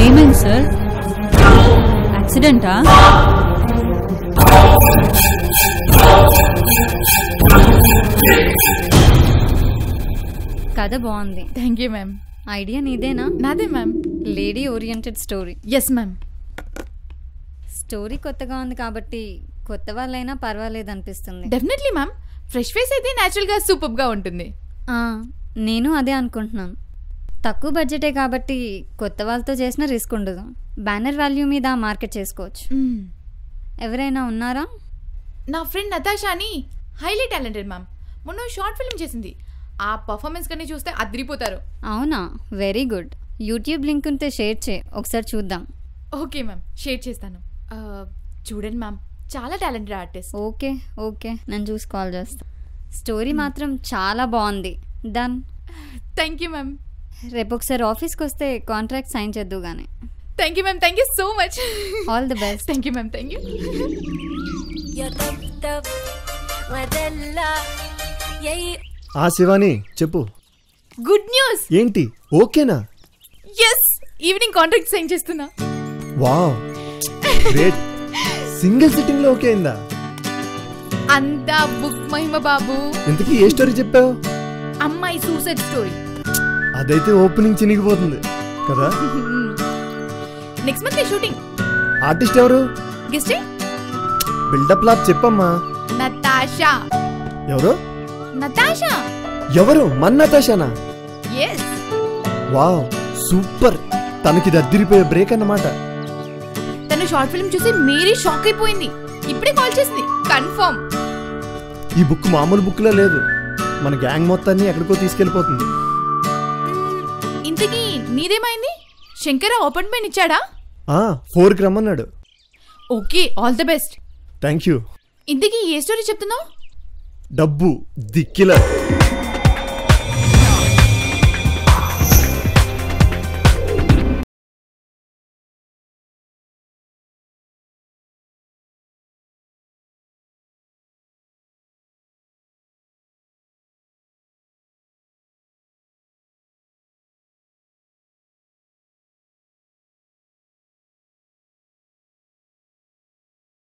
ఏమైంది సార్? యాక్సిడెంటా? కథ బాగుంది. Thank you ma'am. ఐడియా నీదేనా? నాదే ma'am. Lady oriented story. Yes ma'am. Story కొత్తగా ఉంది కాబట్టి కొత్త వాళ్ళైనా పర్వాలేదు అనిపిస్తుంది. Definitely ma'am. ఫ్రెష్ ఫేస్ అయితే న్యాచురల్గా సూపర్గా ఉంటుంది. నేను అదే అనుకుంటున్నాను. తక్కువ బడ్జెటే కాబట్టి కొత్త వాళ్ళతో చేసిన రిస్క్ ఉండదు. బ్యానర్ వాల్యూ మీద మార్కెట్ చేసుకోవచ్చు. ఎవరైనా ఉన్నారా? నా ఫ్రెండ్ నతాషా అని హైలీ టాలెంటెడ్ మ్యామ్. మొన్న షార్ట్ ఫిల్మ్ చేసింది. ఆ పర్ఫార్మెన్స్ కన్నీ చూస్తే అదిరిపోతారు. అవునా? Very good. యూట్యూబ్ లింక్ ఉంటే షేర్ చేయి, ఒకసారి చూద్దాం. ఓకే మ్యామ్, షేర్ చేస్తాను. చూడండి మ్యామ్, చాలా టాలెంటెడ్ ఆర్టిస్ట్. ఓకే ఓకే, నేను చూసి కాల్ చేస్తాను. స్టోరీ మాత్రం చాలా బాగుంది. డన్. Thank you ma'am. రేపు ఒకసారి ఆఫీస్కి వస్తే కాంట్రాక్ట్ సైన్ చేద్దు కానీ. Thank you ma'am. Thank you so much. All the best. Thank you ma'am. Thank you. Shivani చెప్పు. Good news. ఏంటి? ఓకేనా? ఎస్, ఈవినింగ్ కాంట్రాక్ట్ సైన్ చేస్తున్నా. Wow, great. సింగిల్ సిట్టింగ్ లో ఓకే అయిందా? అంతా బుక్ మహిమ బాబు. ఇంతకీ ఏ స్టోరీ చెప్పావు? అమ్మాయి సూసైడ్ స్టోరీ. అదైతే ఓపెనింగ్ చినిగిపోతుంది కదా. Next month shooting. ఆర్టిస్ట్ ఎవరు? గెస్టే. బిల్డప్ లాప్ చెప్పమ్మా. నతాషా. ఎవరు? నతాషా. ఎవరు? మన నతాషానా? ఎస్. Wow, super. తనకి అదిరిపోయే బ్రేక్ అన్నమాట. తను షార్ట్ ఫిల్మ్ చూసి మేరీ షాక్ అయిపోయింది. ఇప్పుడే కాల్ చేసింది. కన్ఫర్మ్. ఈ బుక్ మామూలు బుక్ లా లేదు. మన గ్యాంగ్ మొత్తాన్ని ఎక్కడికో తీసుకెళ్లిపోతుంది. ఇంతకీ నీదేమైంది? శంకర అపాయింట్మెంట్ ఇచ్చాడా? 4కి రమ్మన్నాడు. Okay, all the best. Thank you. ఇంతకీ ఏ స్టోరీ చెప్తున్నావు? డబ్బు ది కిల్లర్.